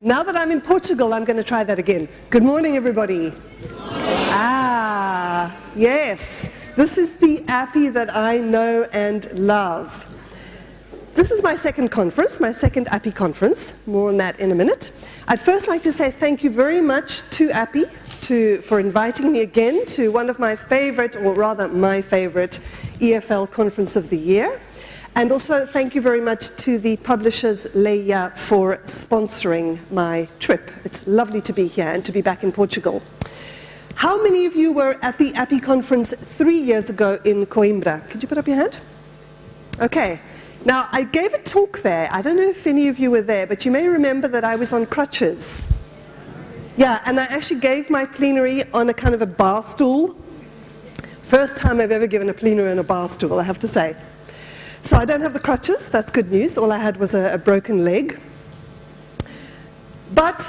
Now that I'm in Portugal, I'm going to try that again. Good morning, everybody. Good morning. Yes. This is the APPI that I know and love. This is my second conference, my second APPI conference. More on that in a minute. I'd first like to say thank you very much to APPI for inviting me again to one of my favorite, or rather my favorite, EFL conference of the year. And also thank you very much to the publishers Leia for sponsoring my trip. It's lovely to be here and to be back in Portugal. How many of you were at the APPI conference 3 years ago in Coimbra? Could you put up your hand? Okay. Now, I gave a talk there. I don't know if any of you were there, but you may remember that I was on crutches. Yeah, and I actually gave my plenary on a kind of a bar stool. First time I've ever given a plenary on a bar stool, I have to say. So I don't have the crutches, that's good news. All I had was a broken leg. But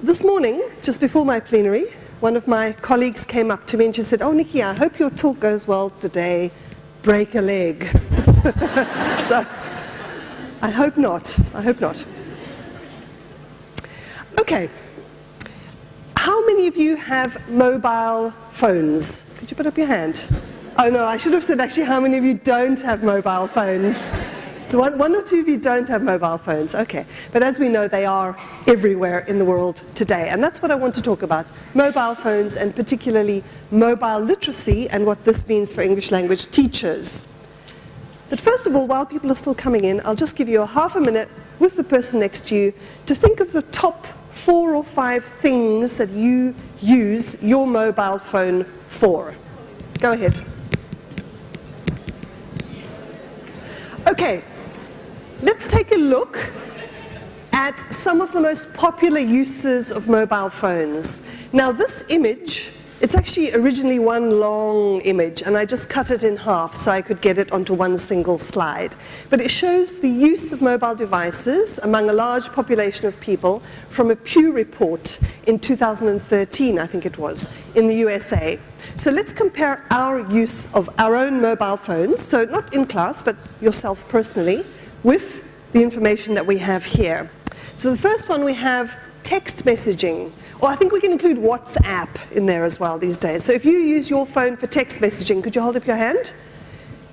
this morning, just before my plenary, one of my colleagues came up to me and she said, "Oh, Nicky, I hope your talk goes well today. Break a leg." So, I hope not. I hope not. Okay. How many of you have mobile phones? Could you put up your hand? Oh no, I should have said actually how many of you don't have mobile phones. So one or two of you don't have mobile phones, okay. But as we know, they are everywhere in the world today. And that's what I want to talk about, mobile phones and particularly mobile literacy and what this means for English language teachers. But first of all, while people are still coming in, I'll just give you a half a minute with the person next to you to think of the top 4 or 5 things that you use your mobile phone for. Go ahead. Okay, let's take a look at some of the most popular uses of mobile phones. Now this image, it's actually originally one long image and I just cut it in half so I could get it onto one single slide. But it shows the use of mobile devices among a large population of people from a Pew report in 2013, I think it was, in the USA. So let's compare our use of our own mobile phones, so not in class, but yourself personally, with the information that we have here. So the first one we have text messaging, or I think we can include WhatsApp in there as well these days. So if you use your phone for text messaging, could you hold up your hand?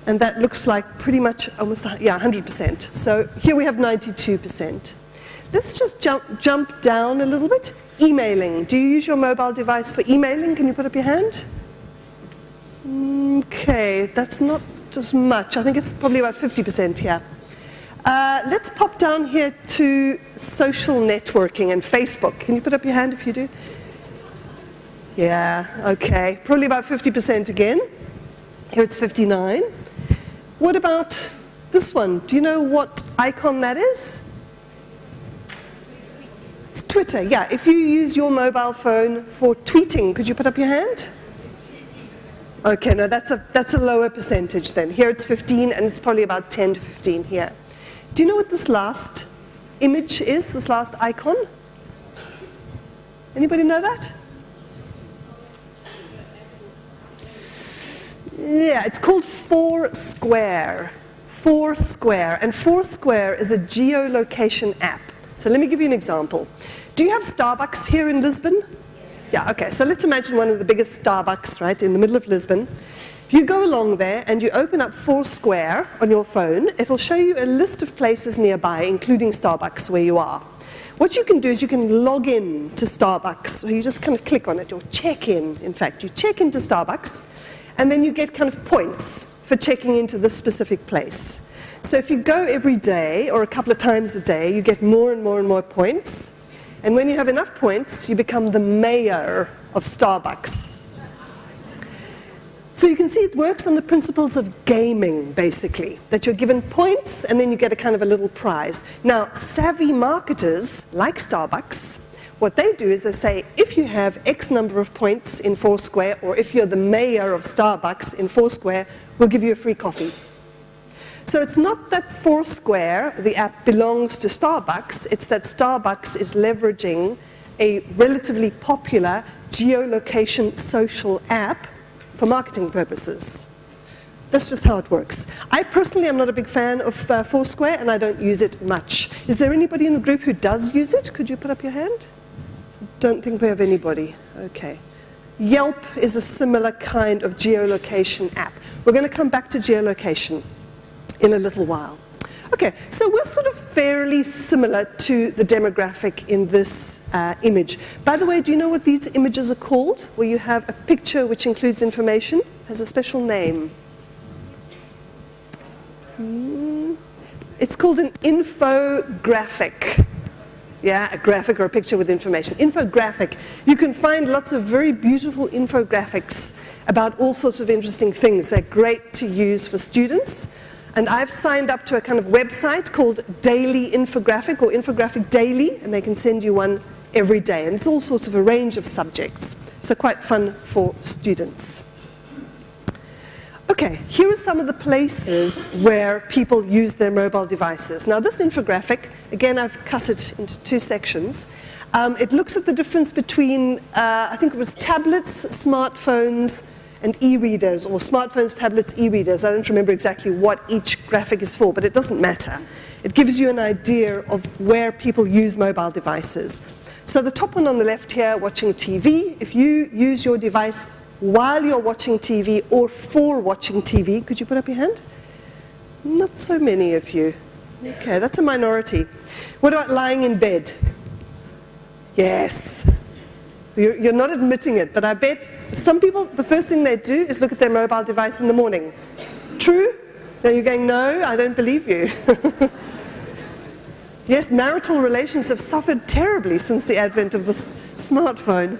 And that looks like pretty much almost, yeah, 100%. So here we have 92%. Let's just jump down a little bit. Emailing. Do you use your mobile device for emailing? Can you put up your hand? Okay, that's not as much. I think it's probably about 50% here. Let's pop down here to social networking and Facebook. Can you put up your hand if you do? Yeah, okay. Probably about 50% again. Here it's 59. What about this one? Do you know what icon that is? It's Twitter, yeah. If you use your mobile phone for tweeting, could you put up your hand? Okay, no, that's a lower percentage then. Here it's 15 and it's probably about 10 to 15 here. Do you know what this last image is, this last icon? Anybody know that? Yeah, it's called Foursquare. Foursquare. And Foursquare is a geolocation app. So let me give you an example. Do you have Starbucks here in Lisbon? Yeah, okay, so let's imagine one of the biggest Starbucks, right, in the middle of Lisbon. If you go along there and you open up Foursquare on your phone, it'll show you a list of places nearby, including Starbucks, where you are. What you can do is you can log in to Starbucks, so you just kind of click on it, or check in fact. You check into Starbucks, and then you get kind of points for checking into this specific place. So if you go every day, or a couple of times a day, you get more and more and more points. And when you have enough points, you become the mayor of Starbucks. So you can see it works on the principles of gaming, basically, that you're given points and then you get a kind of a little prize. Now, savvy marketers, like Starbucks, what they do is they say, if you have X number of points in Foursquare, or if you're the mayor of Starbucks in Foursquare, we'll give you a free coffee. So it's not that Foursquare, the app, belongs to Starbucks, it's that Starbucks is leveraging a relatively popular geolocation social app for marketing purposes. That's just how it works. I personally am not a big fan of Foursquare, and I don't use it much. Is there anybody in the group who does use it? Could you put up your hand? Don't think we have anybody. Okay. Yelp is a similar kind of geolocation app. We're going to come back to geolocation in a little while. Okay, so we're sort of fairly similar to the demographic in this image. By the way, do you know what these images are called? Where you have a picture which includes information, has a special name. It's called an infographic. Yeah, a graphic or a picture with information. Infographic. You can find lots of very beautiful infographics about all sorts of interesting things. They're great to use for students. And I've signed up to a kind of website called Daily Infographic or Infographic Daily, and they can send you one every day. And it's all sorts of a range of subjects. So quite fun for students. Okay, here are some of the places where people use their mobile devices. Now this infographic, again I've cut it into two sections. It looks at the difference between, I think it was tablets, smartphones, and e-readers, or smartphones, tablets, e-readers. I don't remember exactly what each graphic is for, but it doesn't matter. It gives you an idea of where people use mobile devices. So the top one on the left here, watching TV, if you use your device while you're watching TV or for watching TV, could you put up your hand? Not so many of you. Okay, that's a minority. What about lying in bed? Yes. You're not admitting it, but I bet some people, the first thing they do is look at their mobile device in the morning. True? Now you're going, no, I don't believe you. Yes, marital relations have suffered terribly since the advent of the smartphone.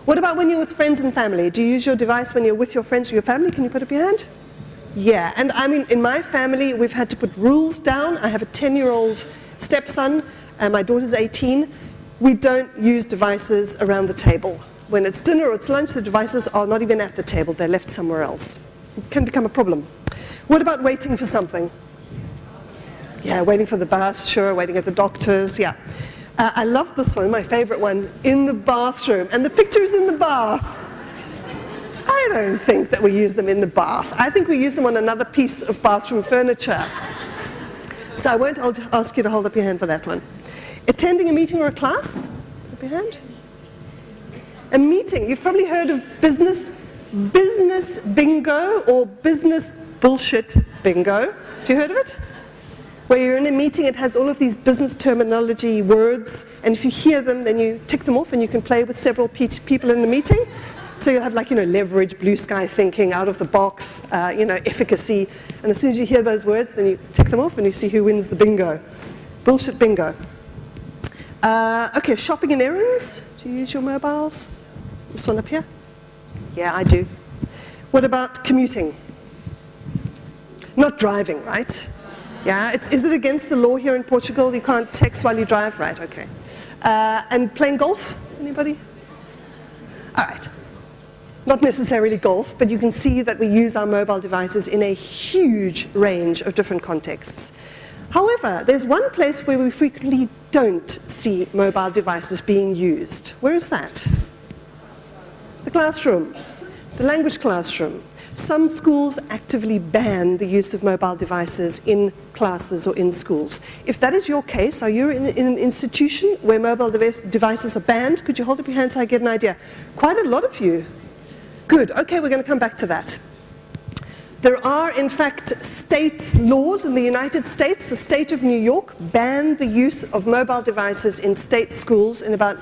What about when you're with friends and family? Do you use your device when you're with your friends or your family? Can you put up your hand? Yeah, and I mean, in my family, we've had to put rules down. I have a 10-year-old stepson, and my daughter's 18. We don't use devices around the table. When it's dinner or it's lunch, the devices are not even at the table. They're left somewhere else. It can become a problem. What about waiting for something? Yeah, waiting for the bus, sure, waiting at the doctor's, yeah. I love this one, my favorite one, in the bathroom. And the picture is in the bath. I don't think that we use them in the bath. I think we use them on another piece of bathroom furniture. So I won't ask you to hold up your hand for that one. Attending a meeting or a class? Put up your hand. A meeting. You've probably heard of business bingo or business bullshit bingo. Have you heard of it? Where you're in a meeting, it has all of these business terminology words, and if you hear them, then you tick them off and you can play with several people in the meeting. So you'll have like, leverage, blue sky thinking, out of the box, efficacy, and as soon as you hear those words, then you tick them off and you see who wins the bingo. Bullshit bingo. Okay, shopping and errands. Do you use your mobiles? This one up here? Yeah, I do. What about commuting? Not driving, right? Yeah, is it against the law here in Portugal? You can't text while you drive? Right, okay. And playing golf? Anybody? All right. Not necessarily golf, but you can see that we use our mobile devices in a huge range of different contexts. However, there's one place where we frequently don't see mobile devices being used. Where is that? The classroom, the language classroom. Some schools actively ban the use of mobile devices in classes or in schools. If that is your case, are you in an institution where mobile devices are banned? Could you hold up your hand so I get an idea? Quite a lot of you. Good, okay, we're going to come back to that. There are, in fact, state laws in the United States. The state of New York banned the use of mobile devices in state schools in about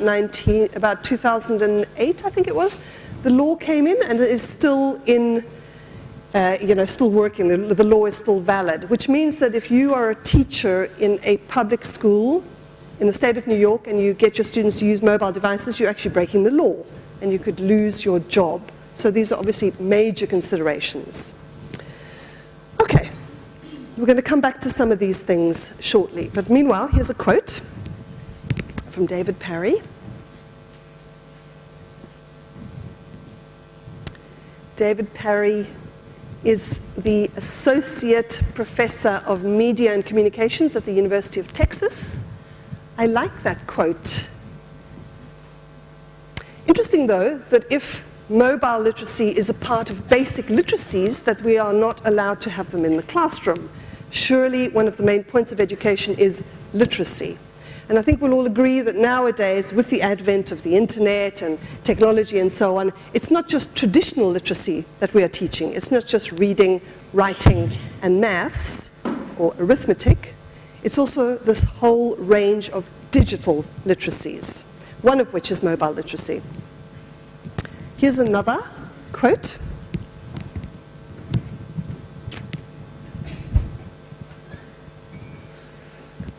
2008, I think it was. The law came in and it is still in still working, the law is still valid, which means that if you are a teacher in a public school in the state of New York and you get your students to use mobile devices, you're actually breaking the law and you could lose your job. So these are obviously major considerations. Okay, we're going to come back to some of these things shortly, but meanwhile, here's a quote from David Parry. David Parry is the Associate Professor of Media and Communications at the University of Texas. I like that quote. Interesting though, that if mobile literacy is a part of basic literacies, that we are not allowed to have them in the classroom. Surely one of the main points of education is literacy. And I think we'll all agree that nowadays, with the advent of the internet and technology and so on, it's not just traditional literacy that we are teaching. It's not just reading, writing, and maths, or arithmetic. It's also this whole range of digital literacies, one of which is mobile literacy. Here's another quote.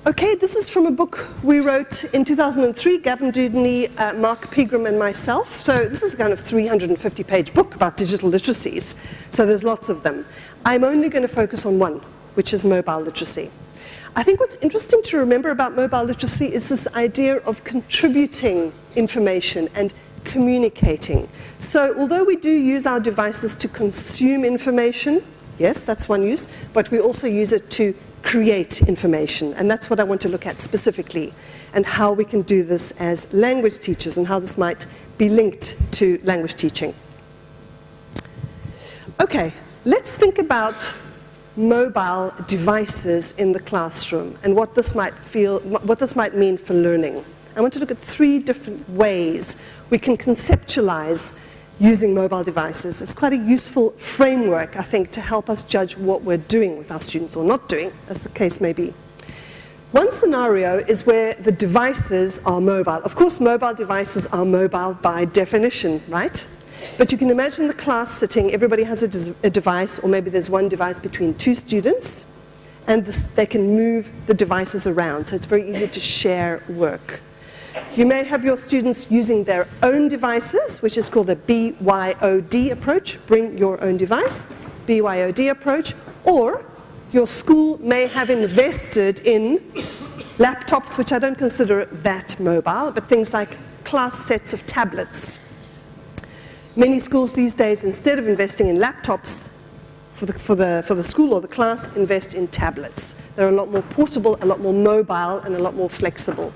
Okay, this is from a book we wrote in 2003, Gavin Dudney, Mark Pegram, and myself. So this is a kind of 350-page book about digital literacies. So there's lots of them. I'm only going to focus on one, which is mobile literacy. I think what's interesting to remember about mobile literacy is this idea of contributing information and communicating. So although we do use our devices to consume information, yes, that's one use, but we also use it to create information, and that's what I want to look at specifically, and how we can do this as language teachers and how this might be linked to language teaching. Okay, let's think about mobile devices in the classroom and what this might mean for learning. I want to look at 3 different ways we can conceptualize using mobile devices. It's quite a useful framework, I think, to help us judge what we're doing with our students, or not doing, as the case may be. One scenario is where the devices are mobile. Of course, mobile devices are mobile by definition, right? But you can imagine the class sitting, everybody has a device, or maybe there's one device between 2 students, and they can move the devices around, so it's very easy to share work. You may have your students using their own devices, which is called a BYOD approach, bring your own device, BYOD approach, or your school may have invested in laptops, which I don't consider that mobile, but things like class sets of tablets. Many schools these days, instead of investing in laptops for the school or the class, invest in tablets. They're a lot more portable, a lot more mobile, and a lot more flexible.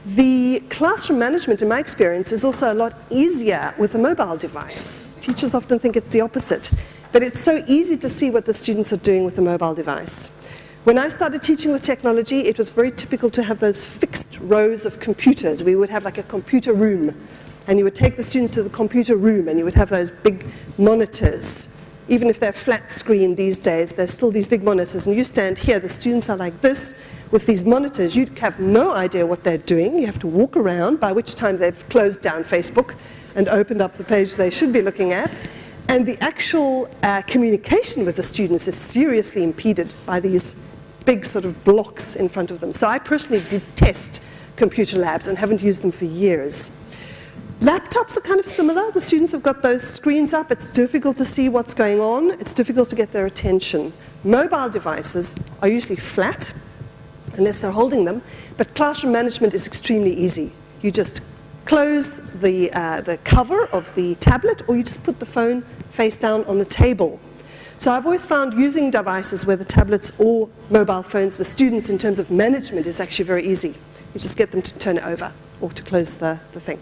The classroom management, in my experience, is also a lot easier with a mobile device. Teachers often think it's the opposite, but it's so easy to see what the students are doing with a mobile device. When I started teaching with technology, it was very typical to have those fixed rows of computers. We would have like a computer room, and you would take the students to the computer room, and you would have those big monitors. Even if they're flat screen these days, there's still these big monitors, and you stand here, the students are like this, with these monitors. You have no idea what they're doing. You have to walk around, by which time they've closed down Facebook and opened up the page they should be looking at. And the actual communication with the students is seriously impeded by these big sort of blocks in front of them. So I personally detest computer labs and haven't used them for years. Laptops are kind of similar. The students have got those screens up. It's difficult to see what's going on. It's difficult to get their attention. Mobile devices are usually flat, unless they're holding them, but classroom management is extremely easy. You just close the cover of the tablet, or you just put the phone face down on the table. So I've always found using devices, whether tablets or mobile phones, with students in terms of management is actually very easy. You just get them to turn it over or to close the thing.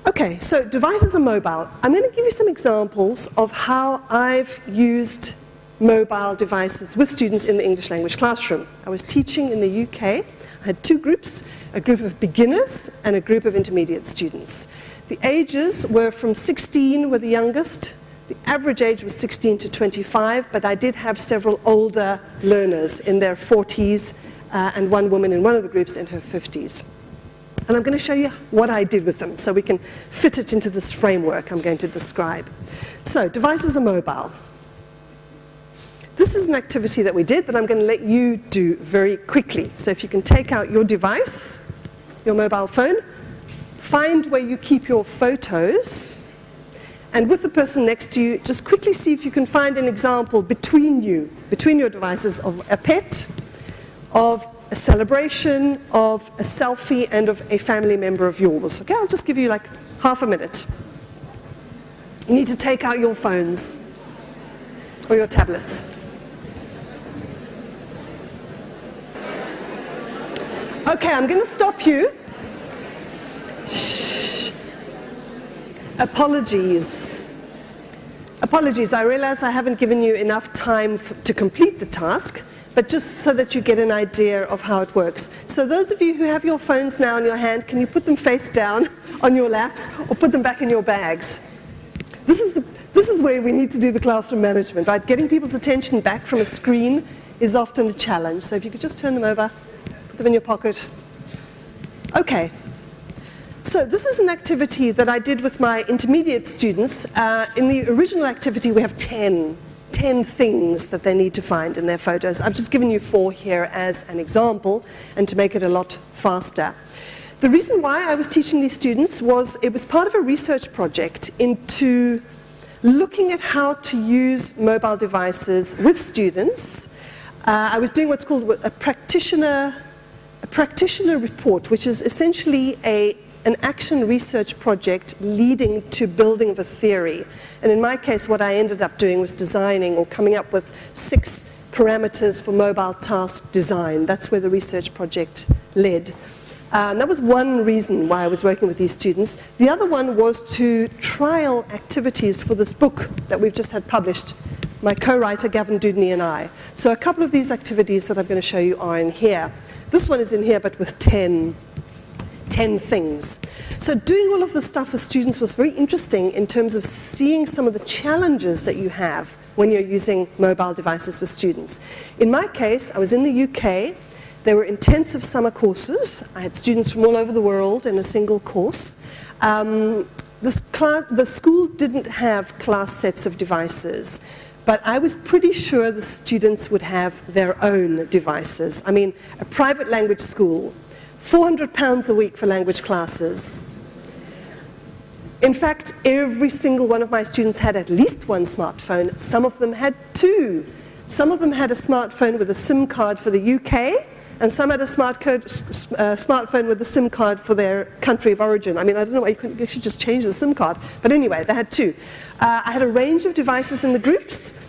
Okay, so devices are mobile. I'm going to give you some examples of how I've used mobile devices with students in the English language classroom. I was teaching in the UK. I had 2 groups, a group of beginners and a group of intermediate students. The ages were from 16 were the youngest. The average age was 16 to 25, but I did have several older learners in their 40s and one woman in one of the groups in her 50s. And I'm going to show you what I did with them so we can fit it into this framework I'm going to describe. So, devices are mobile. This is an activity that we did that I'm going to let you do very quickly. So if you can take out your device, your mobile phone, find where you keep your photos, and with the person next to you, just quickly see if you can find an example between your devices of a pet, of a celebration, of a selfie, and of a family member of yours. Okay, I'll just give you like half a minute. You need to take out your phones or your tablets. Okay, I'm going to stop you. Shh. Apologies. Apologies, I realize I haven't given you enough time to complete the task, but just so that you get an idea of how it works. So those of you who have your phones now in your hand, can you put them face down on your laps or put them back in your bags? This is where we need to do the classroom management, right? Getting people's attention back from a screen is often a challenge. So if you could just turn them over, put them in your pocket. Okay. So this is an activity that I did with my intermediate students. In the original activity, we have 10 things that they need to find in their photos. I've just given you 4 here as an example, and to make it a lot faster. The reason why I was teaching these students was it was part of a research project into looking at how to use mobile devices with students. I was doing what's called a practitioner report, which is essentially an action research project leading to building of a theory. And in my case, what I ended up doing was designing or coming up with 6 parameters for mobile task design. That's where the research project led. And that was one reason why I was working with these students. The other one was to trial activities for this book that we've just had published, my co-writer Gavin Dudney and I. So a couple of these activities that I'm going to show you are in here. This one is in here, but with 10 things. So doing all of this stuff with students was very interesting in terms of seeing some of the challenges that you have when you're using mobile devices with students. In my case, I was in the UK. They were intensive summer courses. I had students from all over the world in a single course. The school didn't have class sets of devices, but I was pretty sure the students would have their own devices. I mean, a private language school, £400 a week for language classes. In fact, every single one of my students had at least one smartphone. Some of them had 2. Some of them had a smartphone with a SIM card for the UK, and some had a smartphone with a SIM card for their country of origin. I mean, I don't know why you should just change the SIM card. But anyway, they had 2. I had a range of devices in the groups.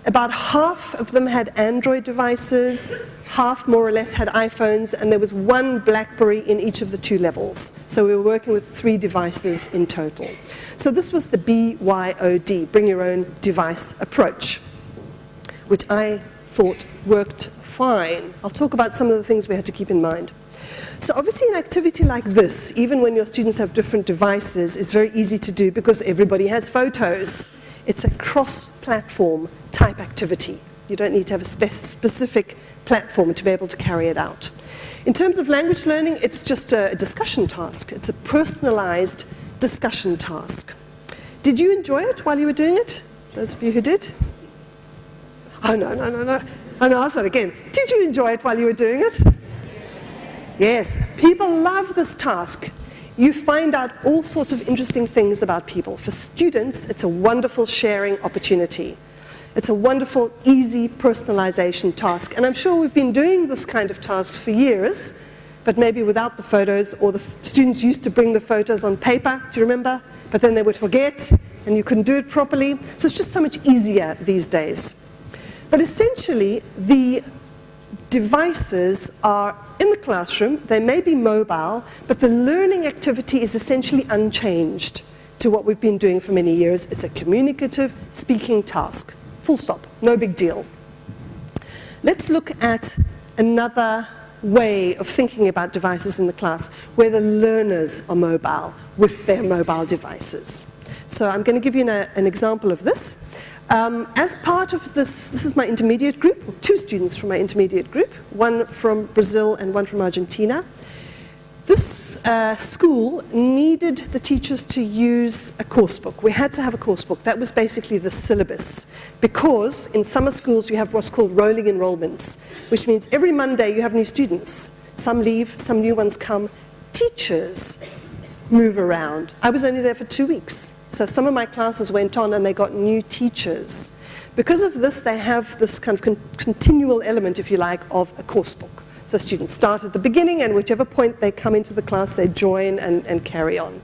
About half of them had Android devices, half more or less had iPhones, and there was 1 BlackBerry in each of the 2 levels. So we were working with 3 devices in total. So this was the BYOD, bring your own device approach, which I thought worked fine. I'll talk about some of the things we had to keep in mind. So obviously an activity like this, even when your students have different devices, is very easy to do because everybody has photos. It's a cross-platform type activity. You don't need to have a specific platform to be able to carry it out. In terms of language learning, it's just a discussion task. It's a personalized discussion task. Did you enjoy it while you were doing it? Those of you who did? Oh, no. I'll ask that again. Did you enjoy it while you were doing it? Yes. People love this task. You find out all sorts of interesting things about people. For students, it's a wonderful sharing opportunity. It's a wonderful, easy personalization task. And I'm sure we've been doing this kind of tasks for years, but maybe without the photos, or the students used to bring the photos on paper, do you remember? But then they would forget, and you couldn't do it properly. So it's just so much easier these days. But essentially, the devices are in the classroom. They may be mobile, but the learning activity is essentially unchanged to what we've been doing for many years. It's a communicative speaking task. Full stop. No big deal. Let's look at another way of thinking about devices in the class where the learners are mobile with their mobile devices. So I'm going to give you an example of this. As part of this is my intermediate group, 2 students from my intermediate group, 1 from Brazil and 1 from Argentina. This school needed the teachers to use a course book. We had to have a course book. That was basically the syllabus, because in summer schools you have what's called rolling enrollments, which means every Monday you have new students. Some leave, some new ones come. Teachers move around. I was only there for 2 weeks. So some of my classes went on and they got new teachers. Because of this, they have this kind of continual element, if you like, of a course book. So students start at the beginning, and whichever point they come into the class, they join and carry on.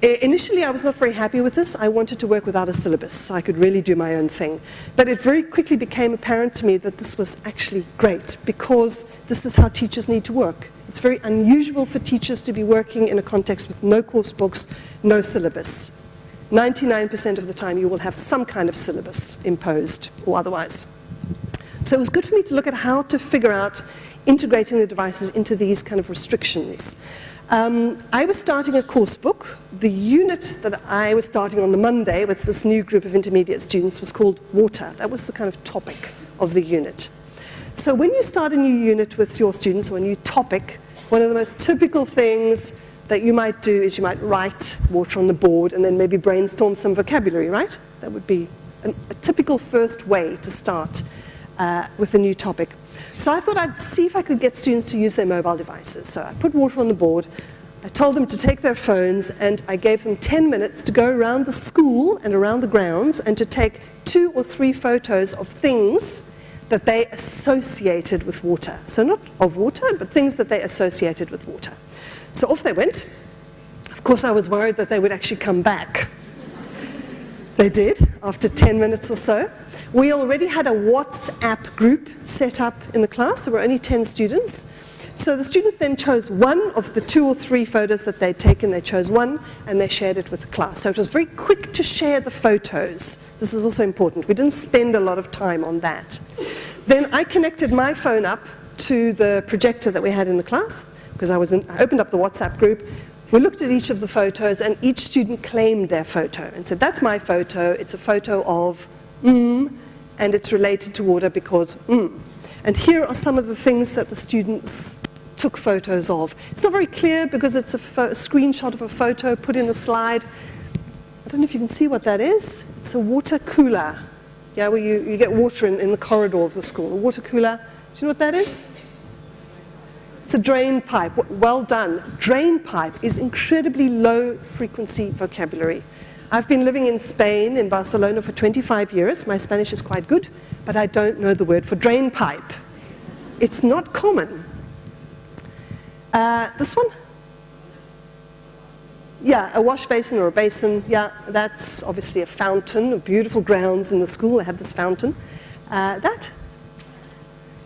Initially, I was not very happy with this. I wanted to work without a syllabus, so I could really do my own thing. But it very quickly became apparent to me that this was actually great, because this is how teachers need to work. It's very unusual for teachers to be working in a context with no course books, no syllabus. 99% of the time you will have some kind of syllabus imposed or otherwise. So it was good for me to look at how to figure out integrating the devices into these kind of restrictions. I was starting a course book. The unit that I was starting on the Monday with this new group of intermediate students was called Water. That was the kind of topic of the unit. So when you start a new unit with your students or a new topic, one of the most typical things that you might do is you might write water on the board and then maybe brainstorm some vocabulary, right? That would be a typical first way to start with a new topic. So I thought I'd see if I could get students to use their mobile devices. So I put water on the board, I told them to take their phones, and I gave them 10 minutes to go around the school and around the grounds and to take 2 or 3 photos of things that they associated with water. So not of water, but things that they associated with water. So off they went. Of course, I was worried that they would actually come back. They did, after 10 minutes or so. We already had a WhatsApp group set up in the class. There were only 10 students. So the students then chose one of the 2 or 3 photos that they'd taken. They chose one, and they shared it with the class. So it was very quick to share the photos. This is also important. We didn't spend a lot of time on that. Then I connected my phone up to the projector that we had in the class, because I opened up the WhatsApp group. We looked at each of the photos, and each student claimed their photo and said, that's my photo. It's a photo of and it's related to water because And here are some of the things that the students took photos of. It's not very clear because it's a screenshot of a photo put in a slide. I don't know if you can see what that is. It's a water cooler. Yeah, where you get water in the corridor of the school. A water cooler. Do you know what that is? It's a drain pipe. Well done. Drain pipe is incredibly low frequency vocabulary. I've been living in Spain, in Barcelona, for 25 years. My Spanish is quite good, but I don't know the word for drain pipe. It's not common. This one? Yeah, a wash basin or a basin. Yeah, that's obviously a fountain, beautiful grounds in the school. They had this fountain. That?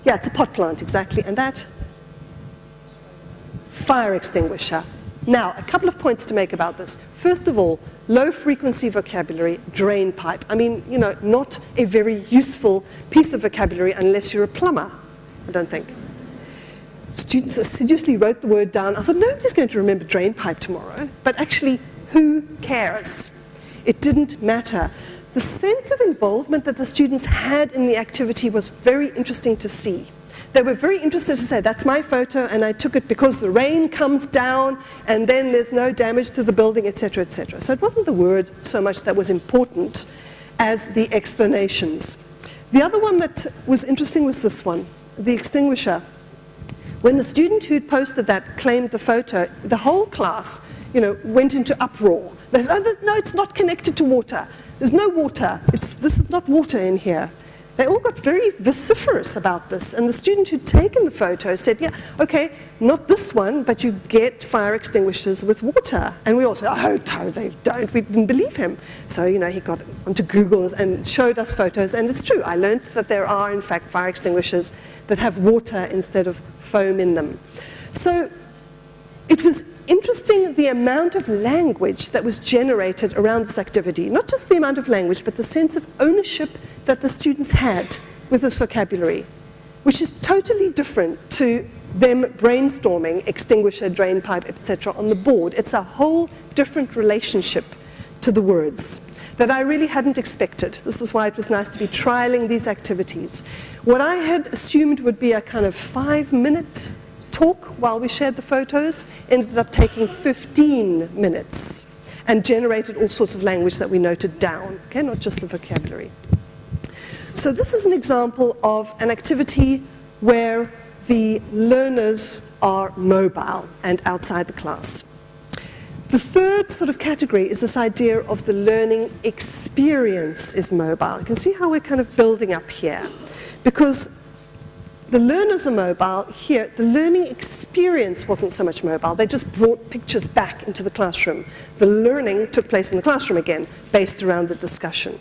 Yeah, it's a pot plant, exactly. And that? Fire extinguisher. Now, a couple of points to make about this. First of all, low frequency vocabulary, drain pipe. I mean, you know, not a very useful piece of vocabulary unless you're a plumber, I don't think. Students assiduously wrote the word down. I thought, nobody's going to remember drain pipe tomorrow. But actually, who cares? It didn't matter. The sense of involvement that the students had in the activity was very interesting to see. They were very interested to say, that's my photo, and I took it because the rain comes down, and then there's no damage to the building, etc., etc. So it wasn't the word so much that was important as the explanations. The other one that was interesting was this one, the extinguisher. When the student who'd posted that claimed the photo, the whole class, you know, went into uproar. They said, oh, no, it's not connected to water. There's no water. This is not water in here. They all got very vociferous about this, and the student who'd taken the photo said, yeah, okay, not this one, but you get fire extinguishers with water. And we all said, oh, no, they don't. We didn't believe him. So, you know, he got onto Google and showed us photos, and it's true. I learned that there are, in fact, fire extinguishers that have water instead of foam in them. So it was interesting the amount of language that was generated around this activity. Not just the amount of language, but the sense of ownership that the students had with this vocabulary, which is totally different to them brainstorming extinguisher, drain pipe, etc. on the board. It's a whole different relationship to the words that I really hadn't expected. This is why it was nice to be trialing these activities. What I had assumed would be a kind of 5-minute talk while we shared the photos ended up taking 15 minutes and generated all sorts of language that we noted down, okay, not just the vocabulary. So this is an example of an activity where the learners are mobile and outside the class. The third sort of category is this idea of the learning experience is mobile. You can see how we're kind of building up here. Because the learners are mobile, here the learning experience wasn't so much mobile. They just brought pictures back into the classroom. The learning took place in the classroom again, based around the discussion.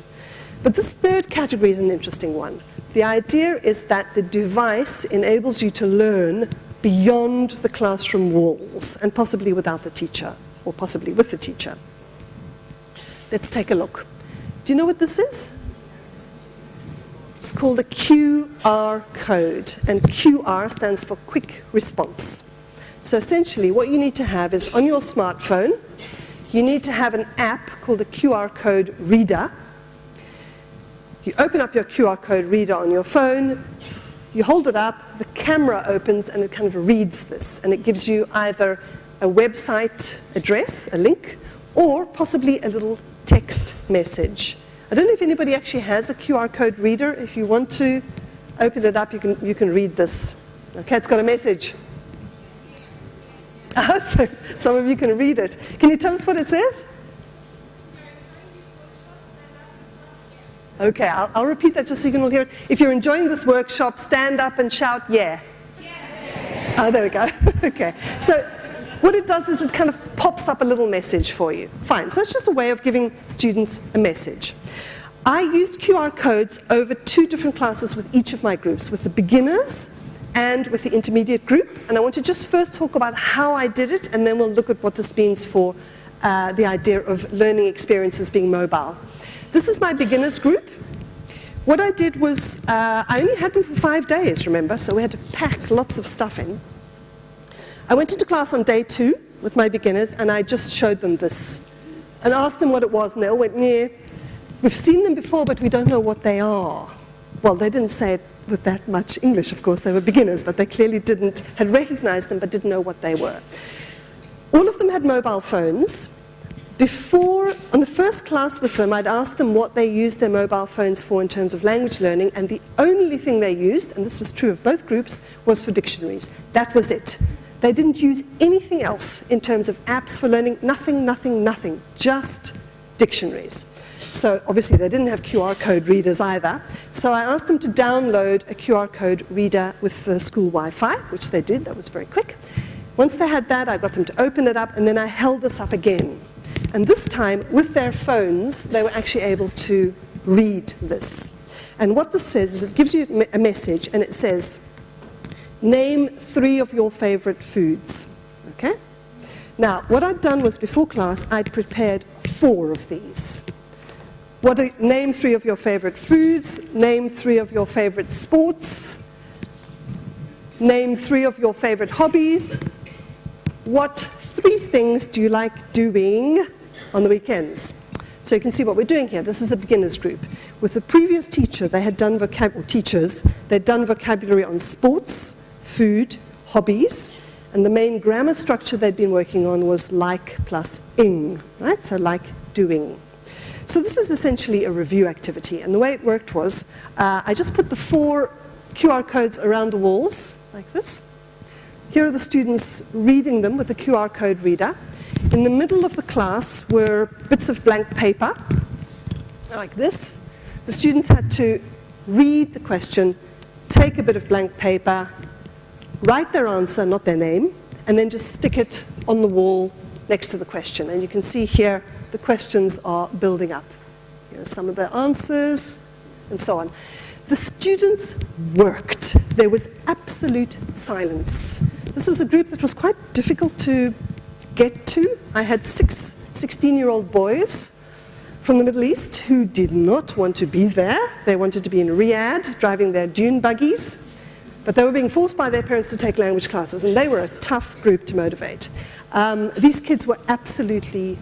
But this third category is an interesting one. The idea is that the device enables you to learn beyond the classroom walls, and possibly without the teacher, or possibly with the teacher. Let's take a look. Do you know what this is? It's called a QR code, and QR stands for quick response. So essentially what you need to have is on your smartphone, you need to have an app called a QR code reader. You open up your QR code reader on your phone, you hold it up, the camera opens and it kind of reads this, and it gives you either a website address, a link, or possibly a little text message. I don't know if anybody actually has a QR code reader. If you want to open it up, you can read this. Okay, it's got a message. So some of you can read it. Can you tell us what it says? Okay, I'll repeat that just so you can all hear it. If you're enjoying this workshop, stand up and shout, yeah. Yeah. Oh, there we go. Okay. So what it does is it kind of pops up a little message for you. Fine. So it's just a way of giving students a message. I used QR codes over 2 different classes with each of my groups, with the beginners and with the intermediate group. And I want to just first talk about how I did it, and then we'll look at what this means for the idea of learning experiences being mobile. This is my beginners group. What I did was, I only had them for 5 days, remember, so we had to pack lots of stuff in. I went into class on day 2 with my beginners, and I just showed them this and asked them what it was, and they all went, yeah, we've seen them before, but we don't know what they are. Well, they didn't say it with that much English, of course, they were beginners, but they clearly had recognized them, but didn't know what they were. All of them had mobile phones. Before, on the first class with them, I'd asked them what they used their mobile phones for in terms of language learning, and the only thing they used, and this was true of both groups, was for dictionaries. That was it. They didn't use anything else in terms of apps for learning, nothing, just dictionaries. So obviously they didn't have QR code readers either. So I asked them to download a QR code reader with the school Wi-Fi, which they did. That was very quick. Once they had that, I got them to open it up, and then I held this up again. And this time, with their phones, they were actually able to read this. And what this says is it gives you a message, and it says, name 3 of your favorite foods. Okay? Now, what I'd done was before class, I'd prepared 4 of these. Name 3 of your favorite foods, name 3 of your favorite sports, name 3 of your favorite hobbies. What 3 things do you like doing on the weekends? So you can see what we're doing here. This is a beginners group. With the previous teacher, they had done they'd done vocabulary on sports, food, hobbies, and the main grammar structure they'd been working on was like plus ing, right? So like, doing. So this was essentially a review activity, and the way it worked was I just put the 4 QR codes around the walls, like this. Here are the students reading them with the QR code reader. In the middle of the class were bits of blank paper, like this. The students had to read the question, take a bit of blank paper, write their answer, not their name, and then just stick it on the wall next to the question. And you can see here the questions are building up. Here are some of the answers, and so on. The students worked. There was absolute silence. This was a group that was quite difficult to get to. I had 6 16-year-old boys from the Middle East who did not want to be there. They wanted to be in Riyadh, driving their dune buggies, but they were being forced by their parents to take language classes, and they were a tough group to motivate. These kids were absolutely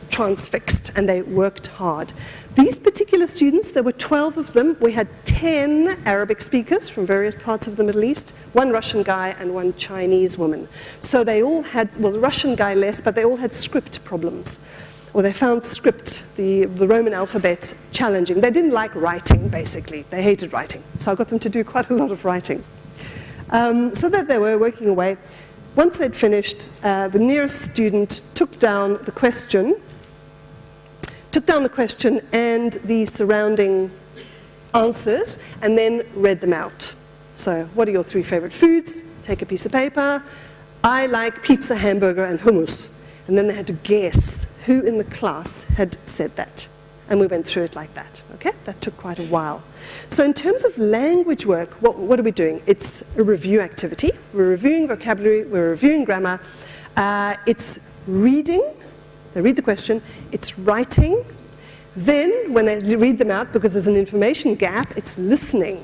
transfixed, and they worked hard. These particular students, there were 12 of them. We had 10 Arabic speakers from various parts of the Middle East, 1 Russian guy and 1 Chinese woman. So they all had, well, the Russian guy less, but they all had script problems. Or they found script, the Roman alphabet, challenging. They didn't like writing, basically. They hated writing. So I got them to do quite a lot of writing. So that they were working away. Once they'd finished, the nearest student took down the question and the surrounding answers, and then read them out. So, what are your 3 favorite foods? Take a piece of paper. I like pizza, hamburger, and hummus. And then they had to guess who in the class had said that. And we went through it like that, okay? That took quite a while. So in terms of language work, what are we doing? It's a review activity. We're reviewing vocabulary, we're reviewing grammar. It's reading. They read the question. It's writing, Then, when they read them out, because there's an information gap, it's listening.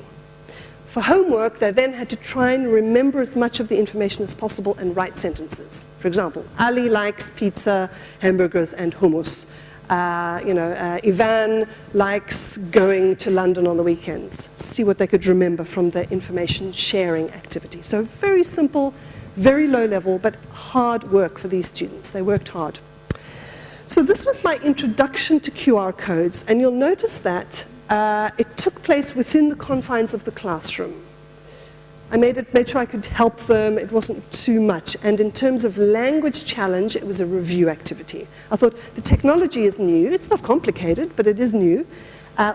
For homework, they then had to try and remember as much of the information as possible and write sentences. For example, Ali likes pizza, hamburgers, and hummus. Ivan likes going to London on the weekends. See what they could remember from the information sharing activity. So very simple, very low level, but hard work for these students. They worked hard. So this was my introduction to QR codes, and you'll notice that it took place within the confines of the classroom. I made sure I could help them. It wasn't too much. And in terms of language challenge, it was a review activity. I thought the technology is new. It's not complicated, but it is new.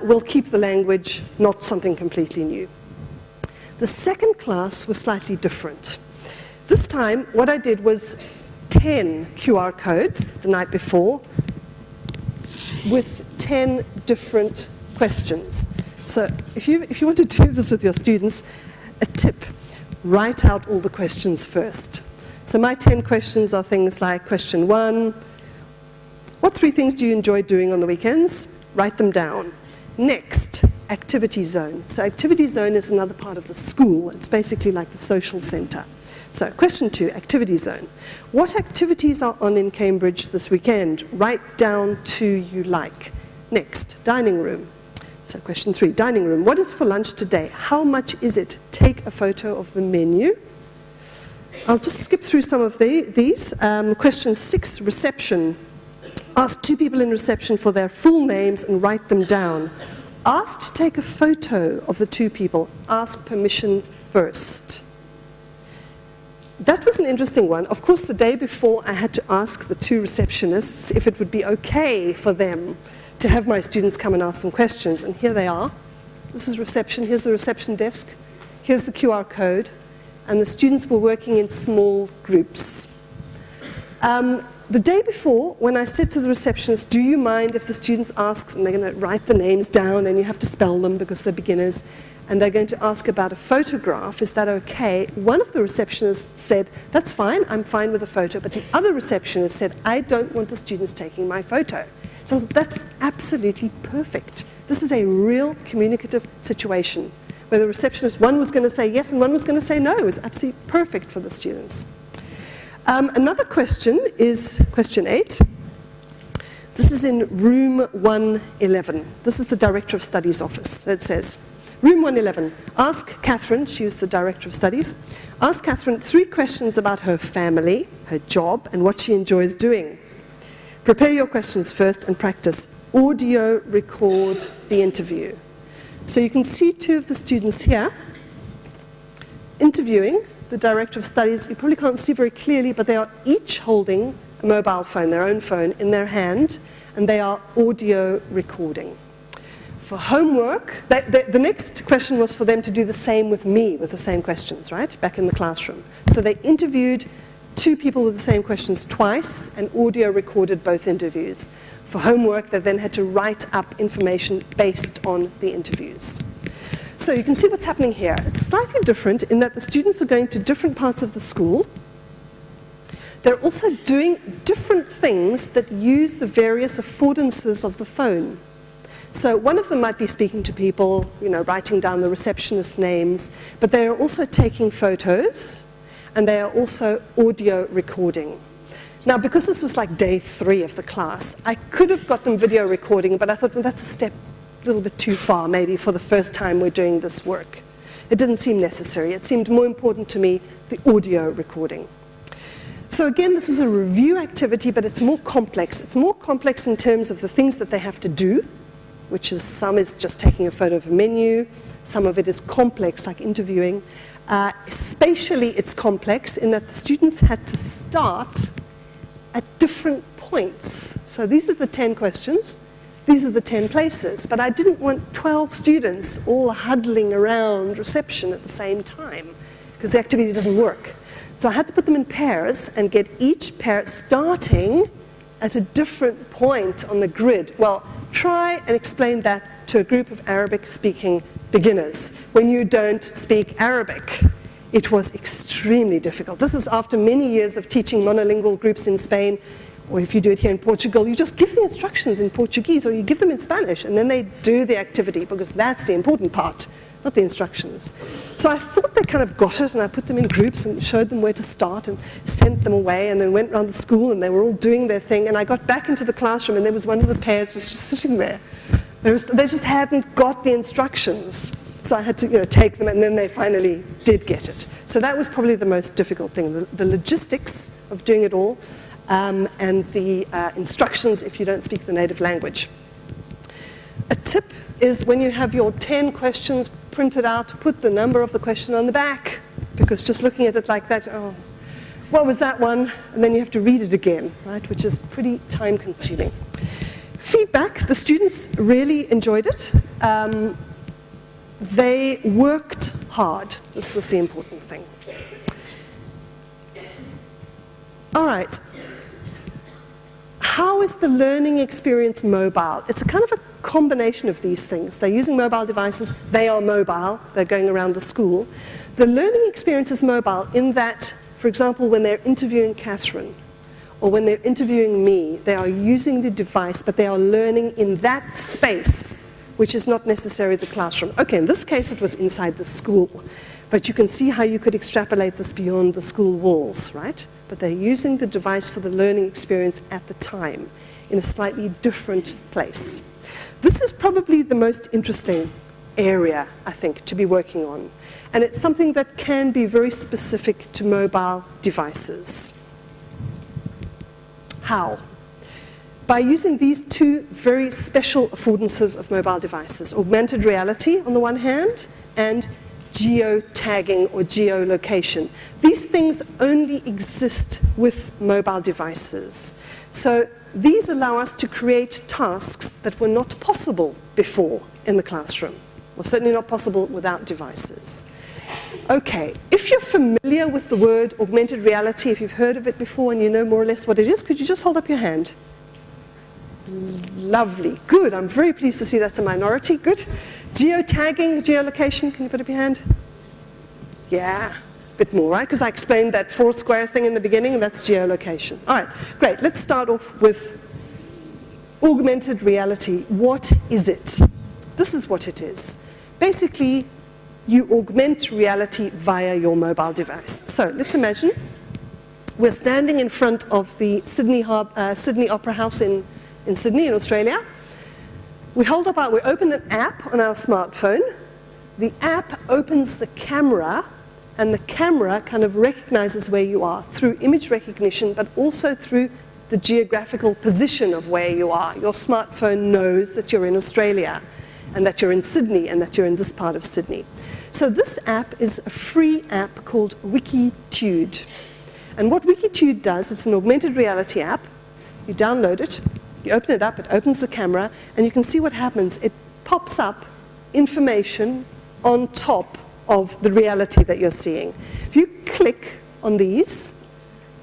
We'll keep the language, not something completely new. The second class was slightly different. This time, what I did was 10 QR codes the night before with 10 different questions. So if you want to do this with your students, a tip, write out all the questions first. So my 10 questions are things like question 1, what 3 things do you enjoy doing on the weekends? Write them down. Next, activity zone. So activity zone is another part of the school. It's basically like the social center. So question 2, activity zone. What activities are on in Cambridge this weekend? Write down 2 you like. Next, dining room. So question 3, dining room. What is for lunch today? How much is it? Take a photo of the menu. I'll just skip through some of these. Question 6, reception. Ask 2 people in reception for their full names and write them down. Ask to take a photo of the 2 people. Ask permission first. That was an interesting one. Of course, the day before, I had to ask the 2 receptionists if it would be okay for them to have my students come and ask them questions. And here they are. This is reception. Here's the reception desk. Here's the QR code. And the students were working in small groups. The day before, when I said to the receptionist, do you mind if the students ask, and they're going to write the names down and you have to spell them because they're beginners, and they're going to ask about a photograph, is that okay? One of the receptionists said, that's fine, I'm fine with a photo, but the other receptionist said, I don't want the students taking my photo. So that's absolutely perfect. This is a real communicative situation where the receptionist, one was going to say yes and one was going to say no. It was absolutely perfect for the students. Another question is question 8. This is in room 111. This is the Director of Studies office. So it says, room 111, ask Catherine, she was the Director of Studies, ask Catherine 3 questions about her family, her job, and what she enjoys doing. Prepare your questions first and practice. Audio record the interview. So you can see 2 of the students here interviewing the Director of Studies. You probably can't see very clearly, but they are each holding a mobile phone, their own phone, in their hand, and they are audio recording. For homework, the next question was for them to do the same with me, with the same questions, right, back in the classroom. So they interviewed 2 people with the same questions twice and audio recorded both interviews. For homework, they then had to write up information based on the interviews. So you can see what's happening here. It's slightly different in that the students are going to different parts of the school. They're also doing different things that use the various affordances of the phone. So one of them might be speaking to people, writing down the receptionist's names, but they are also taking photos, and they are also audio recording. Now, because this was like day 3 of the class, I could have got them video recording, but I thought, well, that's a little bit too far, maybe, for the first time we're doing this work. It didn't seem necessary. It seemed more important to me, the audio recording. So again, this is a review activity, but it's more complex. It's more complex in terms of the things that they have to do, which is some is just taking a photo of a menu, some of it is complex, like interviewing. Spatially, it's complex in that the students had to start at different points. So these are the 10 questions. These are the 10 places, but I didn't want 12 students all huddling around reception at the same time, because the activity doesn't work. So I had to put them in pairs and get each pair starting at a different point on the grid. Well, try and explain that to a group of Arabic-speaking beginners when you don't speak Arabic. It was extremely difficult. This is after many years of teaching monolingual groups in Spain. or if you do it here in Portugal, you just give the instructions in Portuguese, or you give them in Spanish, and then they do the activity, because that's the important part, not the instructions. So I thought they kind of got it, and I put them in groups and showed them where to start and sent them away, and then went around the school, and they were all doing their thing, and I got back into the classroom, and there was one of the pairs was just sitting there. They just hadn't got the instructions. So I had to take them, and then they finally did get it. So that was probably the most difficult thing, the logistics of doing it all, and the instructions if you don't speak the native language. A tip is when you have your 10 questions printed out, put the number of the question on the back, because just looking at it like that, oh, what was that one? And then you have to read it again, right, which is pretty time-consuming. Feedback, the students really enjoyed it. They worked hard. This was the important thing. All right. How is the learning experience mobile? It's a kind of a combination of these things. They're using mobile devices. They are mobile. They're going around the school. The learning experience is mobile in that, for example, when they're interviewing Catherine, or when they're interviewing me, they are using the device, but they are learning in that space, which is not necessarily the classroom. Okay, in this case it was inside the school, but you can see how you could extrapolate this beyond the school walls, right? But they're using the device for the learning experience at the time, in a slightly different place. This is probably the most interesting area, I think, to be working on. And it's something that can be very specific to mobile devices. How? By using these two very special affordances of mobile devices, augmented reality on the one hand, and geotagging or geolocation. These things only exist with mobile devices. So these allow us to create tasks that were not possible before in the classroom, or certainly not possible without devices. Okay, if you're familiar with the word augmented reality, if you've heard of it before and you know more or less what it is, could you just hold up your hand? Lovely, good, I'm very pleased to see that's a minority, good. Geotagging, geolocation, can you put up your hand? Yeah, a bit more, right? Because I explained that 4 square thing in the beginning, and that's geolocation. All right, great, let's start off with augmented reality. What is it? This is what it is. Basically, you augment reality via your mobile device. So let's imagine we're standing in front of the Sydney Opera House in Sydney, in Australia. We open an app on our smartphone. The app opens the camera, and the camera kind of recognizes where you are through image recognition, but also through the geographical position of where you are. Your smartphone knows that you're in Australia, and that you're in Sydney, and that you're in this part of Sydney. So this app is a free app called Wikitude. And what Wikitude does, it's an augmented reality app. You download it, you open it up, it opens the camera, and you can see what happens. It pops up information on top of the reality that you're seeing. If you click on these,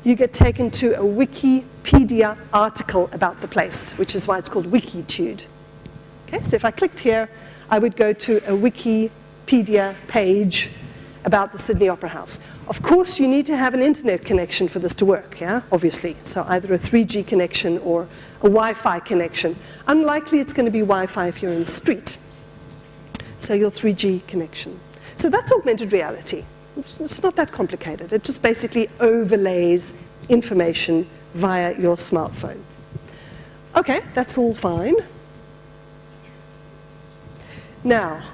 you get taken to a Wikipedia article about the place, which is why it's called Wikitude. Okay, so if I clicked here, I would go to a Wikipedia page about the Sydney Opera House. Of course, you need to have an internet connection for this to work, yeah, obviously. So either a 3G connection or a Wi-Fi connection. Unlikely it's going to be Wi-Fi if you're in the street. So your 3G connection. So that's augmented reality. It's not that complicated. It just basically overlays information via your smartphone. Okay, that's all fine. Now,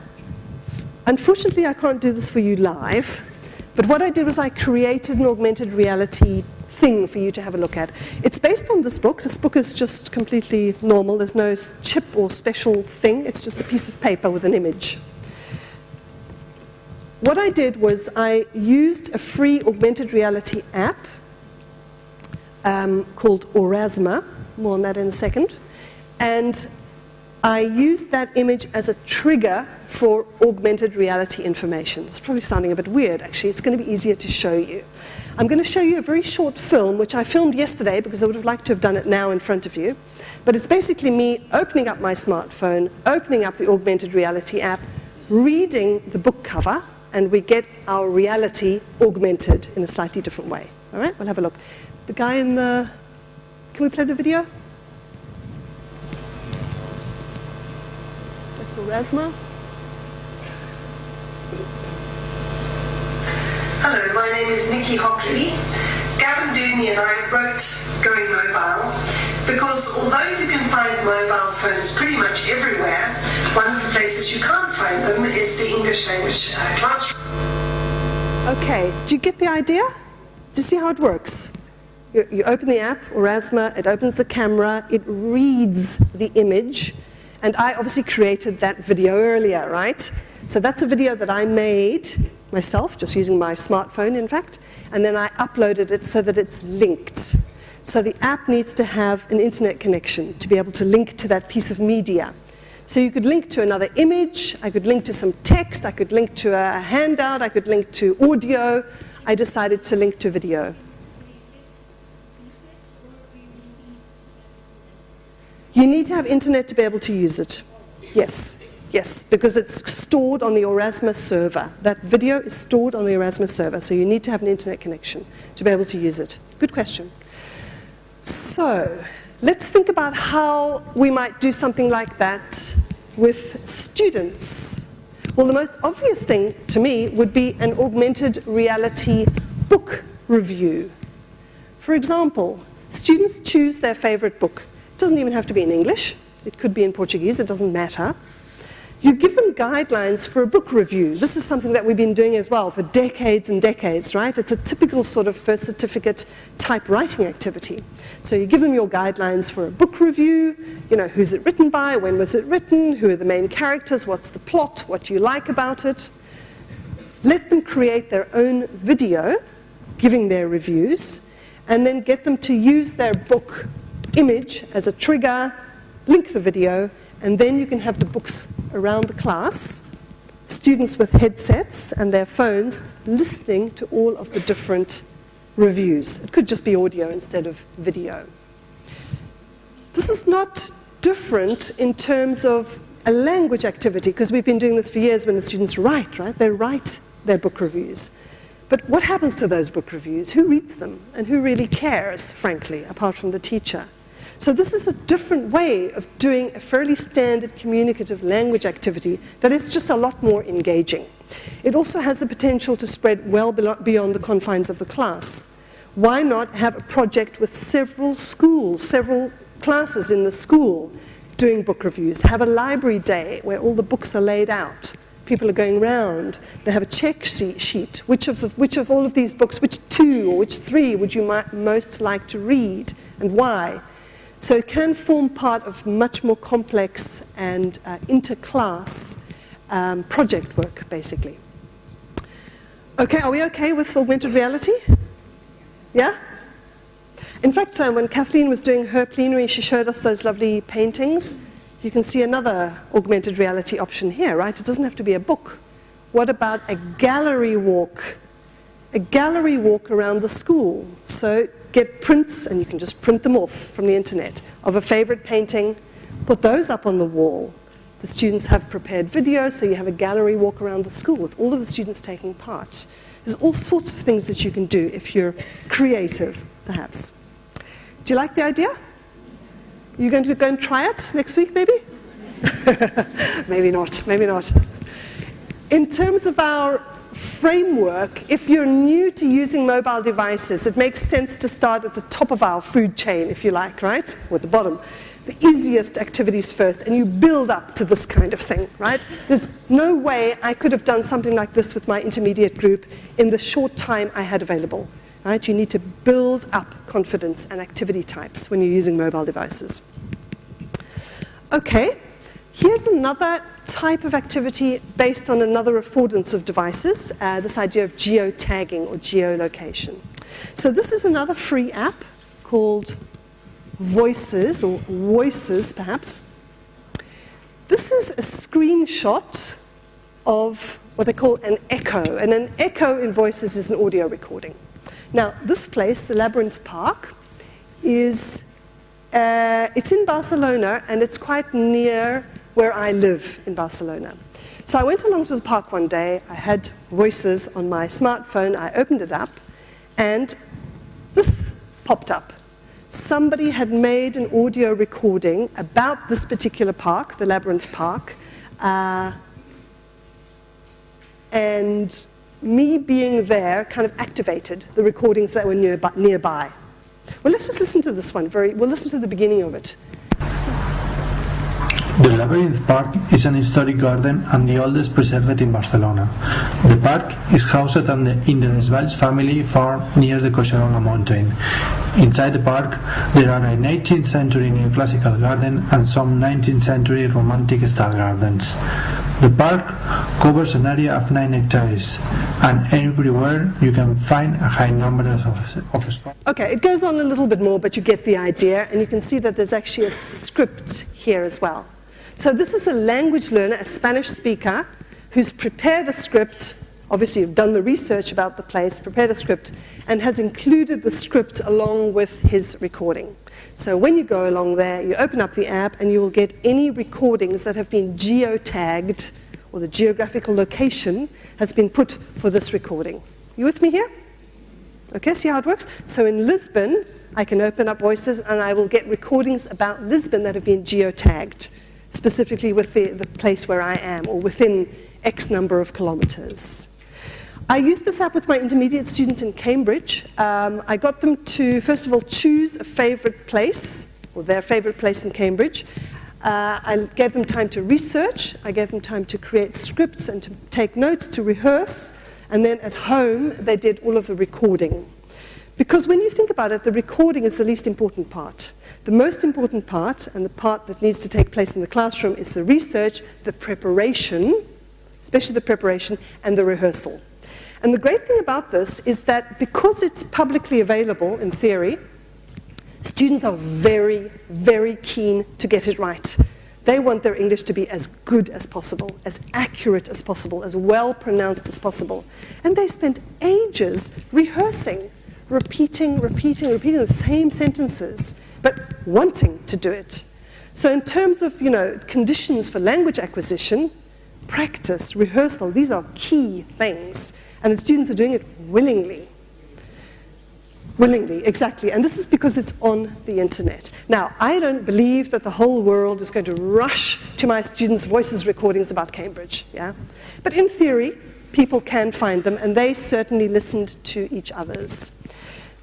unfortunately, I can't do this for you live, but what I did was I created an augmented reality thing for you to have a look at. It's based on this book. This book is just completely normal. There's no chip or special thing. It's just a piece of paper with an image. What I did was I used a free augmented reality app called Orasma. More on that in a second. And I used that image as a trigger for augmented reality information. It's probably sounding a bit weird, actually. It's going to be easier to show you. I'm going to show you a very short film, which I filmed yesterday because I would have liked to have done it now in front of you. But it's basically me opening up my smartphone, opening up the augmented reality app, reading the book cover, and we get our reality augmented in a slightly different way. All right, we'll have a look. The guy in the Can we play the video? That's Erasma. Hello, my name is Nicky Hockly. Gavin Dooney and I wrote Going Mobile because although you can find mobile phones pretty much everywhere, one of the places you can't find them is the English language classroom. Okay, do you get the idea? Do you see how it works? You open the app, Erasma, it opens the camera, it reads the image, and I obviously created that video earlier, right? So that's a video that I made myself, just using my smartphone, in fact, and then I uploaded it so that it's linked. So the app needs to have an internet connection to be able to link to that piece of media. So you could link to another image, I could link to some text, I could link to a handout, I could link to audio. I decided to link to video. You need to have internet to be able to use it. Yes, yes, because it's stored on the Erasmus server. That video is stored on the Erasmus server, so you need to have an internet connection to be able to use it. Good question. So, let's think about how we might do something like that with students. Well, the most obvious thing to me would be an augmented reality book review. For example, students choose their favorite book. It doesn't even have to be in English. It could be in Portuguese. It doesn't matter. You give them guidelines for a book review. This is something that we've been doing as well for decades and decades, right? It's a typical sort of first certificate type writing activity. So you give them your guidelines for a book review, you know, who's it written by, when was it written, who are the main characters, what's the plot, what you like about it. Let them create their own video, giving their reviews, and then get them to use their book image as a trigger, link the video, and then you can have the books around the class, students with headsets and their phones listening to all of the different reviews. It could just be audio instead of video. This is not different in terms of a language activity, because we've been doing this for years when the students write, right? They write their book reviews. But what happens to those book reviews? Who reads them? And who really cares, frankly, apart from the teacher? So this is a different way of doing a fairly standard communicative language activity that is just a lot more engaging. It also has the potential to spread well beyond the confines of the class. Why not have a project with several schools, several classes in the school doing book reviews? Have a library day where all the books are laid out. People are going round. They have a check sheet. Which of all of these books, which two or which three would you most like to read and why? So it can form part of much more complex and inter-class project work, basically. Okay, are we okay with augmented reality? Yeah? In fact, when Kathleen was doing her plenary, she showed us those lovely paintings. You can see another augmented reality option here, right? It doesn't have to be a book. What about a gallery walk? A gallery walk around the school. So get prints, and you can just print them off from the internet, of a favorite painting, put those up on the wall. The students have prepared videos, so you have a gallery walk around the school with all of the students taking part. There's all sorts of things that you can do if you're creative, perhaps. Do you like the idea? You're going to go and try it next week, maybe? Maybe not, maybe not. In terms of our framework, if you're new to using mobile devices, it makes sense to start at the top of our food chain, if you like, right? Or at the bottom. The easiest activities first, and you build up to this kind of thing, right? There's no way I could have done something like this with my intermediate group in the short time I had available, right? You need to build up confidence and activity types when you're using mobile devices. Okay, here's another type of activity based on another affordance of devices, this idea of geotagging or geolocation. So this is another free app called Voices, or Voices perhaps. This is a screenshot of what they call an echo, and an echo in Voices is an audio recording. Now this place, the Labyrinth Park, is, it's in Barcelona, and it's quite near where I live in Barcelona. So I went along to the park one day, I had Voices on my smartphone, I opened it up, and this popped up. somebody had made an audio recording about this particular park, the Labyrinth Park, and me being there kind of activated the recordings that were nearby. Well, let's just listen to this one. We'll listen to the beginning of it. The Labyrinth Park is an historic garden and the oldest preserved in Barcelona. The park is housed in the Desvalls family farm near the Coixarola mountain. Inside the park, there are an 18th century neoclassical garden and some 19th century romantic style gardens. The park covers an area of 9 hectares, and everywhere you can find a high number of spots. Okay, it goes on a little bit more, but you get the idea, and you can see that there's actually a script here as well. So this is a language learner, a Spanish speaker, who's prepared a script, obviously you've done the research about the place, prepared a script, and has included the script along with his recording. So when you go along there, you open up the app and you will get any recordings that have been geotagged, or the geographical location has been put for this recording. You with me here? Okay, see how it works? So in Lisbon, I can open up Voices and I will get recordings about Lisbon that have been geotagged, specifically with the place where I am, or within X number of kilometers. I used this app with my intermediate students in Cambridge. I got them to, first of all, choose a favorite place, or their favorite place in Cambridge. I gave them time to research. I gave them time to create scripts and to take notes, to rehearse. And then at home, they did all of the recording. Because when you think about it, the recording is the least important part. The most important part, and the part that needs to take place in the classroom, is the research, the preparation, especially the preparation, and the rehearsal. And the great thing about this is that because it's publicly available in theory, students are very, very keen to get it right. They want their English to be as good as possible, as accurate as possible, as well pronounced as possible. And they spend ages rehearsing, repeating the same sentences, but wanting to do it. So in terms of, conditions for language acquisition, practice, rehearsal, these are key things. And the students are doing it willingly. Willingly, exactly. And this is because it's on the internet. Now, I don't believe that the whole world is going to rush to my students' voices recordings about Cambridge, yeah? But in theory, people can find them, and they certainly listened to each other's.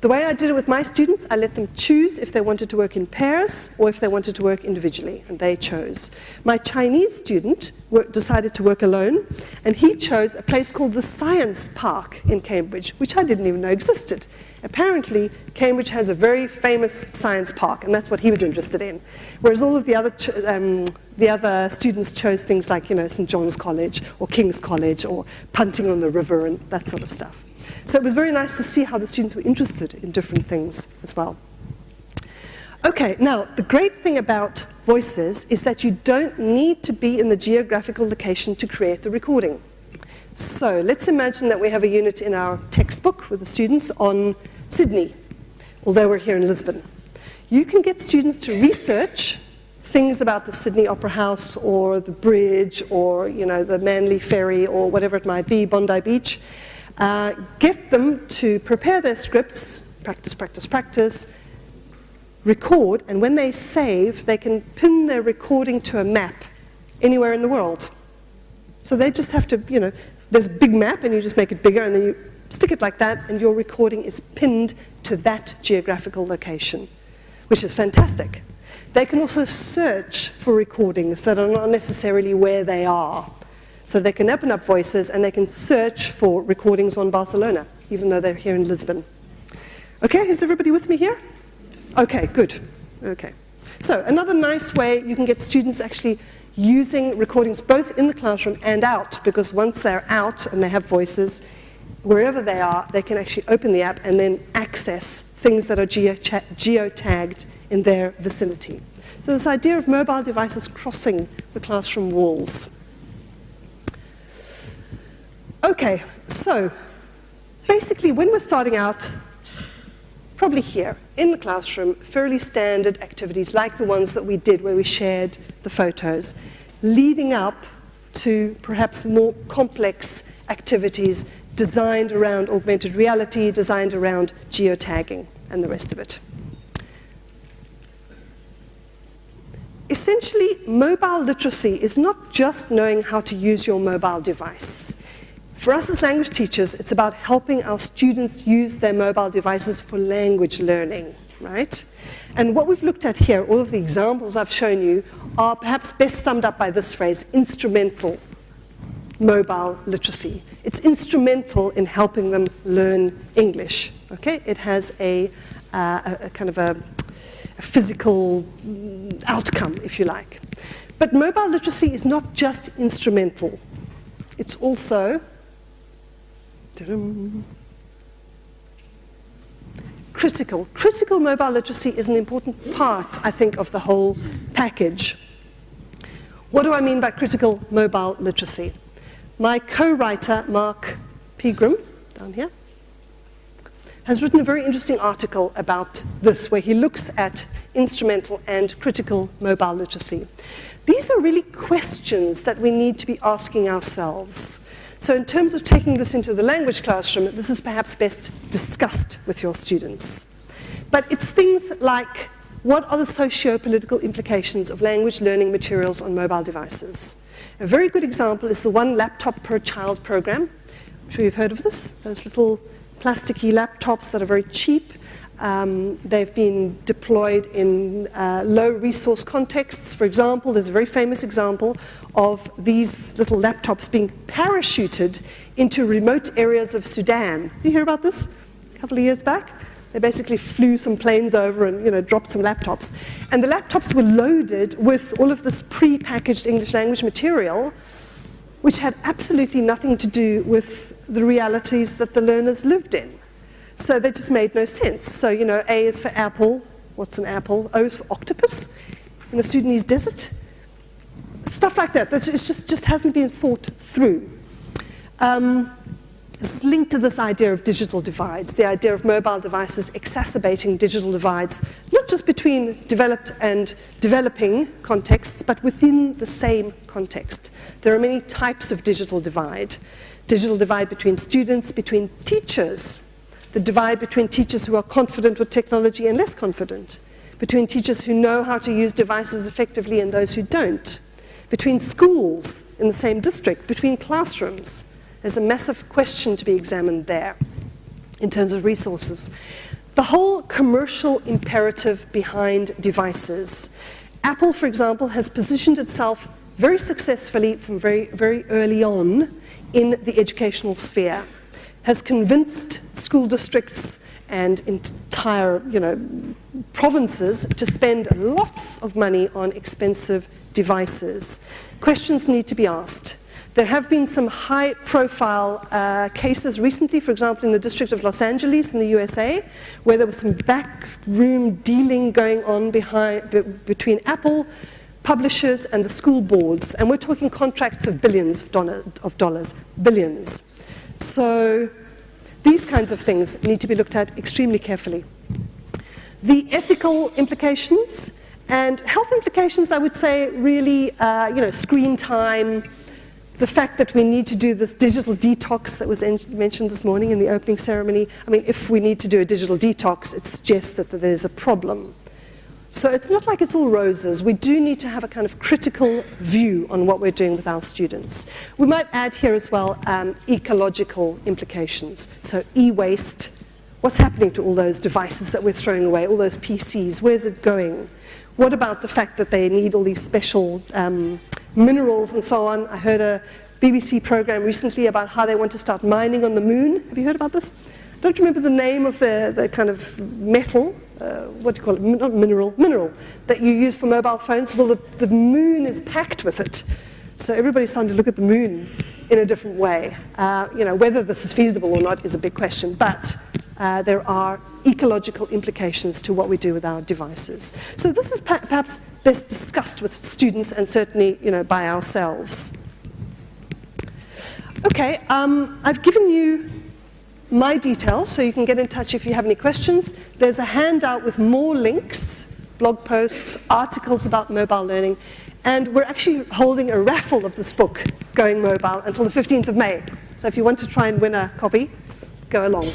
The way I did it with my students, I let them choose if they wanted to work in pairs or if they wanted to work individually, and they chose. My Chinese student decided to work alone, and he chose a place called the Science Park in Cambridge, which I didn't even know existed. Apparently, Cambridge has a very famous science park, and that's what he was interested in. Whereas all of the other students chose things like, St. John's College or King's College or punting on the river and that sort of stuff. So it was very nice to see how the students were interested in different things as well. Okay, now the great thing about Voices is that you don't need to be in the geographical location to create the recording. So let's imagine that we have a unit in our textbook with the students on Sydney, although we're here in Lisbon. You can get students to research things about the Sydney Opera House or the bridge or the Manly Ferry or whatever it might be, Bondi Beach. Get them to prepare their scripts, practice, record, and when they save, they can pin their recording to a map anywhere in the world. So they just have to, there's a big map and you just make it bigger and then you stick it like that and your recording is pinned to that geographical location, which is fantastic. They can also search for recordings that are not necessarily where they are. So they can open up Voices and they can search for recordings on Barcelona, even though they're here in Lisbon. Okay, is everybody with me here? Okay, good. Okay. So another nice way you can get students actually using recordings both in the classroom and out, because once they're out and they have Voices, wherever they are, they can actually open the app and then access things that are geotagged in their vicinity. So this idea of mobile devices crossing the classroom walls. Okay, so basically when we're starting out, probably here in the classroom, fairly standard activities like the ones that we did where we shared the photos, leading up to perhaps more complex activities designed around augmented reality, designed around geotagging and the rest of it. essentially, mobile literacy is not just knowing how to use your mobile device. For us as language teachers, it's about helping our students use their mobile devices for language learning, right? And what we've looked at here, all of the examples I've shown you, are perhaps best summed up by this phrase, instrumental mobile literacy. It's instrumental in helping them learn English, okay? It has a kind of a physical outcome, if you like. But mobile literacy is not just instrumental. It's also critical. Critical mobile literacy is an important part, I think, of the whole package. What do I mean by critical mobile literacy? My co-writer, Mark Pegram, down here, has written a very interesting article about this, where he looks at instrumental and critical mobile literacy. These are really questions that we need to be asking ourselves. So in terms of taking this into the language classroom, this is perhaps best discussed with your students. But it's things like, what are the socio-political implications of language learning materials on mobile devices? A very good example is the One Laptop Per Child program. I'm sure you've heard of this, those little plasticky laptops that are very cheap. They've been deployed in low-resource contexts. For example, there's a very famous example of these little laptops being parachuted into remote areas of Sudan. Did you hear about this a couple of years back? They basically flew some planes over and dropped some laptops. And the laptops were loaded with all of this pre-packaged English language material, which had absolutely nothing to do with the realities that the learners lived in. So they just made no sense. So, A is for apple. What's an apple? O is for octopus in the Sudanese desert. Stuff like that. It just hasn't been thought through. It's linked to this idea of digital divides, the idea of mobile devices exacerbating digital divides, not just between developed and developing contexts, but within the same context. There are many types of digital divide. Digital divide between students, between teachers, the divide between teachers who are confident with technology and less confident, between teachers who know how to use devices effectively and those who don't, between schools in the same district, between classrooms. There's a massive question to be examined there in terms of resources. The whole commercial imperative behind devices. Apple, for example, has positioned itself very successfully from very, very early on in the educational sphere, has convinced school districts and entire provinces to spend lots of money on expensive devices. Questions need to be asked. There have been some high-profile cases recently, for example, in the District of Los Angeles in the USA, where there was some backroom dealing going on between Apple, publishers, and the school boards. And we're talking contracts of billions of dollars, billions. So these kinds of things need to be looked at extremely carefully. The ethical implications and health implications, I would say, really, screen time, the fact that we need to do this digital detox that was mentioned this morning in the opening ceremony. I mean, if we need to do a digital detox, it suggests that there's a problem. So it's not like it's all roses. We do need to have a kind of critical view on what we're doing with our students. We might add here as well ecological implications. So e-waste, what's happening to all those devices that we're throwing away, all those PCs, where's it going? What about the fact that they need all these special minerals and so on? I heard a BBC program recently about how they want to start mining on the moon. Have you heard about this? I don't remember the name of the kind of metal, what do you call it, not mineral, that you use for mobile phones. Well, the moon is packed with it. So everybody's starting to look at the moon in a different way. Whether this is feasible or not is a big question, but there are ecological implications to what we do with our devices. So this is perhaps best discussed with students and certainly, by ourselves. Okay, I've given you my details, so you can get in touch if you have any questions. There's a handout with more links, blog posts, articles about mobile learning, and we're actually holding a raffle of this book, Going Mobile, until the 15th of May. So if you want to try and win a copy, go along.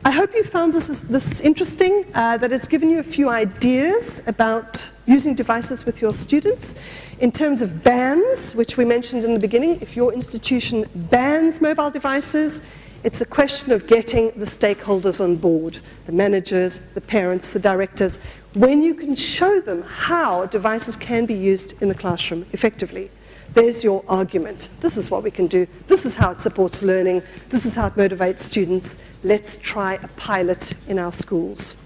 I hope you found this interesting, that it's given you a few ideas about using devices with your students. In terms of bans, which we mentioned in the beginning, if your institution bans mobile devices, it's a question of getting the stakeholders on board, the managers, the parents, the directors, when you can show them how devices can be used in the classroom effectively. There's your argument. This is what we can do. This is how it supports learning. This is how it motivates students. Let's try a pilot in our schools.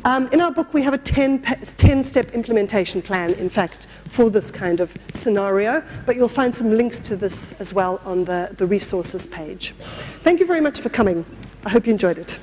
In our book, we have a 10-step implementation plan, in fact, for this kind of scenario, but you'll find some links to this as well on the resources page. Thank you very much for coming. I hope you enjoyed it.